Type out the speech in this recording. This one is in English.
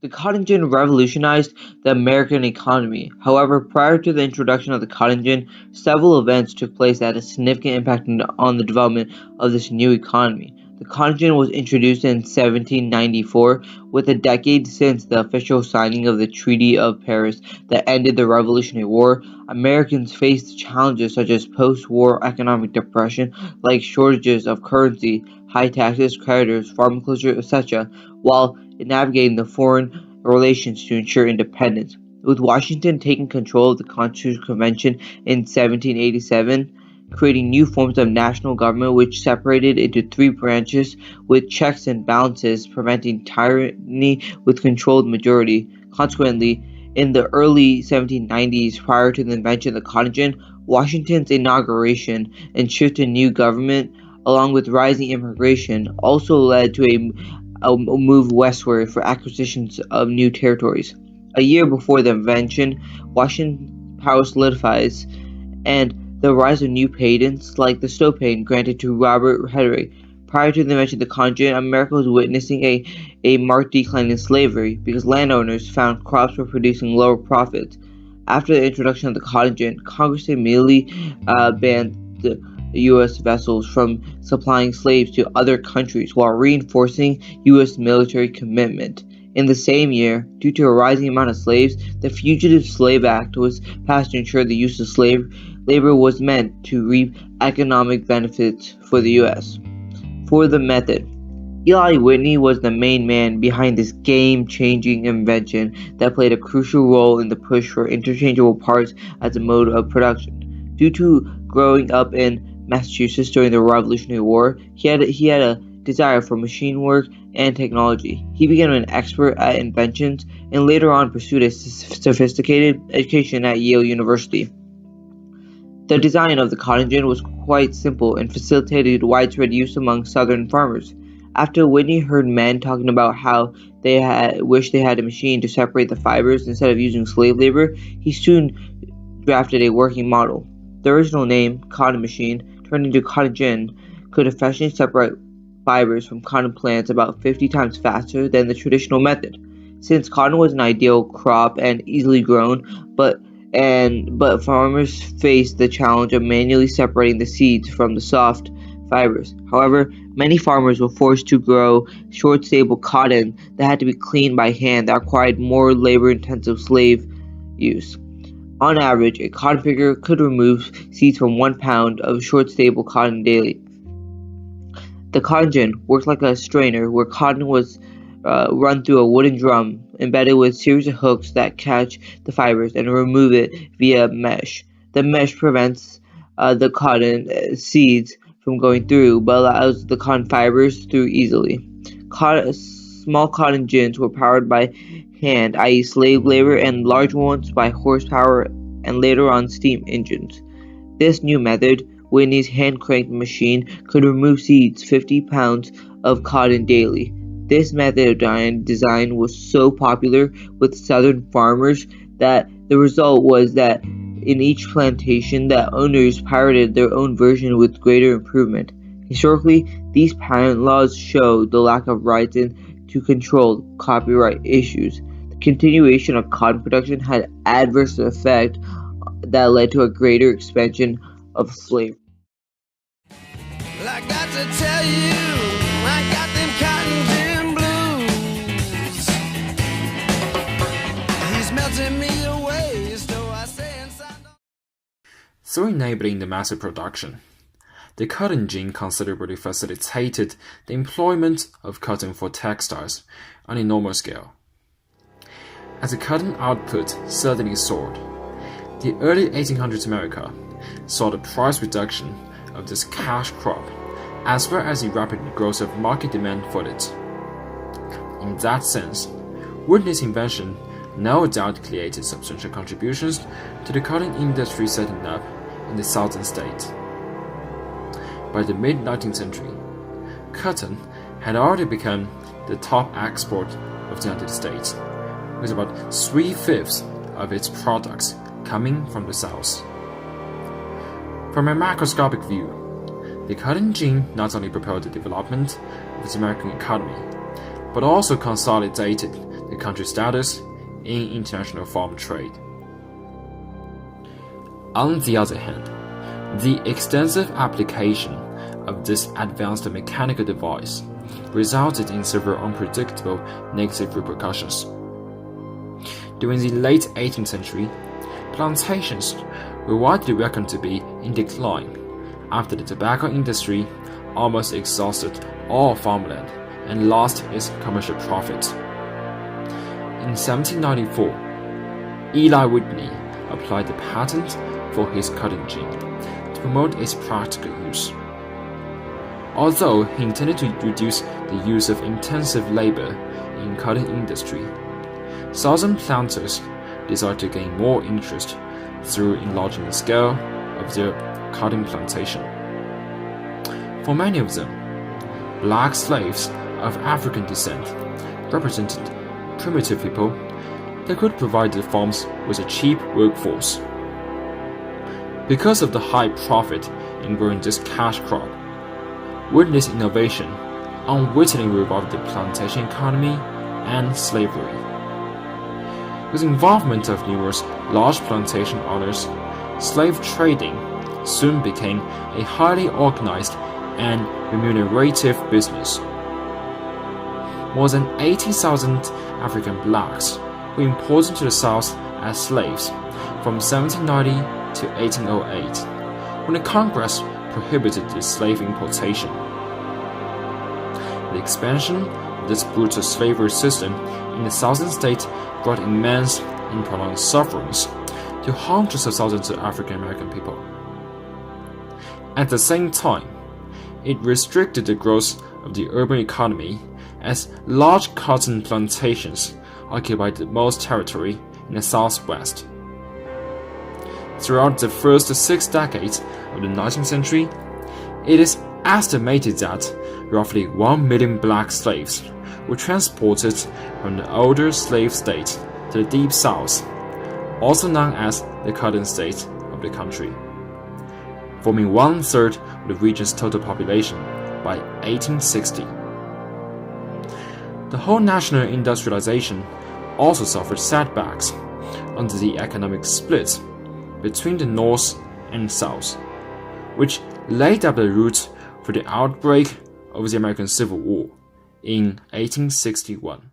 The cotton gin revolutionized the American economy. However, prior to the introduction of the cotton gin, several events took place that had a significant impact on the development of this new economy. The cotton gin was introduced in 1794, with a decade since the official signing of the Treaty of Paris that ended the Revolutionary War. Americans faced challenges such as post-war economic depression, like shortages of currency, high taxes, creditors, farm closure, etc., while navigating the foreign relations to ensure independence. With Washington taking control of the Constitutional Convention in 1787, creating new forms of national government which separated into three branches with checks and balances, preventing tyranny with controlled majority. Consequently, in the early 1790s, prior to the invention of the cotton gin, Washington's inauguration and shift to new government, along with rising immigration, also led to a move westward for acquisitions of new territories. A year before the invention, Washington's power solidifies, and the rise of new patents like the stove patent granted to Robert Herrick. Prior to the invention of the cotton gin, America was witnessing a marked decline in slavery because landowners found crops were producing lower profits. After the introduction of the cotton gin, Congress immediately banned the U.S. vessels from supplying slaves to other countries while reinforcing U.S. military commitment. In the same year, due to a rising amount of slaves, the Fugitive Slave Act was passed to ensure the use of slave labor was meant to reap economic benefits for the U.S. For the method, Eli Whitney was the main man behind this game-changing invention that played a crucial role in the push for interchangeable parts as a mode of production. Due to growing up in Massachusetts during the Revolutionary War, he had a desire for machine work and technology. He became an expert at inventions and later on pursued a sophisticated education at Yale University. The design of the cotton gin was quite simple and facilitated widespread use among Southern farmers. After Whitney heard men talking about how they wished they had a machine to separate the fibers instead of using slave labor, he soon drafted a working model. The original name, cotton machine, turned into cotton gin, could efficiently separate fibers from cotton plants about 50 times faster than the traditional method. Since cotton was an ideal crop and easily grown, but farmers faced the challenge of manually separating the seeds from the soft fibers. However, many farmers were forced to grow short, stable cotton that had to be cleaned by hand that required more labor-intensive slave use. On average, a cotton picker could remove seeds from 1 pound of short, stable cotton daily. The cotton gin worked like a strainer where cotton was run through a wooden drum embedded with a series of hooks that catch the fibers and remove it via mesh. The mesh prevents the cotton seeds from going through, but allows the cotton fibers through easily. Small cotton gins were powered by hand, i.e. slave labor, and large ones by horsepower and later on steam engines. This new method, Whitney's hand-cranked machine, could remove seeds 50 pounds of cotton daily. This method of design was so popular with Southern farmers that the result was that in each plantation the owners pirated their own version with greater improvement. Historically, these patent laws show the lack of rights to control copyright issues. The continuation of cotton production had adverse effect that led to a greater expansion of slavery. Well, I got to tell you, I got them cotton gin blues. He's melting me away, so I say inside. Through enabling the massive production, the cotton gin considerably facilitated the employment of cotton for textiles on an enormous scale. As the cotton output suddenly soared, the early 1800s America saw the price reduction of this cash crop, as well as the rapid growth of market demand for it. In that sense, Whitney's invention no doubt created substantial contributions to the cotton industry setting up in the southern states. By the mid-19th century, cotton had already become the top export of the United States, with about 3/5 of its products coming from the South. From a macroscopic view, the cotton gin not only propelled the development of the American economy, but also consolidated the country's status in international farm trade. On the other hand, the extensive application of this advanced mechanical device resulted in several unpredictable negative repercussions. During the late 18th century, plantations were widely reckoned to be in decline after the tobacco industry almost exhausted all farmland and lost its commercial profit. In 1794, Eli Whitney applied the patent for his cotton gin to promote its practical use. Although he intended to reduce the use of intensive labor in cotton industry, southern planters desired to gain more interest through enlarging the scale of their cotton plantation. For many of them, black slaves of African descent represented primitive people that could provide the farms with a cheap workforce. Because of the high profit in growing this cash crop, Whitney's innovation unwittingly revived the plantation economy and slavery. With the involvement of numerous large plantation owners, slave trading soon became a highly organized and remunerative business. More than 80,000 African blacks were imported to the South as slaves from 1790 to 1808, when the Congress prohibited the slave importation. The expansion of this brutal slavery system in the southern states brought immense and prolonged sufferings to hundreds of thousands of African American people. At the same time, it restricted the growth of the urban economy as large cotton plantations occupied the most territory in the Southwest. Throughout the first 6 decades of the 19th century, it is estimated that roughly 1 million black slaves were transported from the older slave states to the Deep South, also known as the Cotton States of the country, forming 1/3 of the region's total population by 1860. The whole national industrialization also suffered setbacks under the economic split between the North and South, which laid up the roots for the outbreak of the American Civil War in 1861.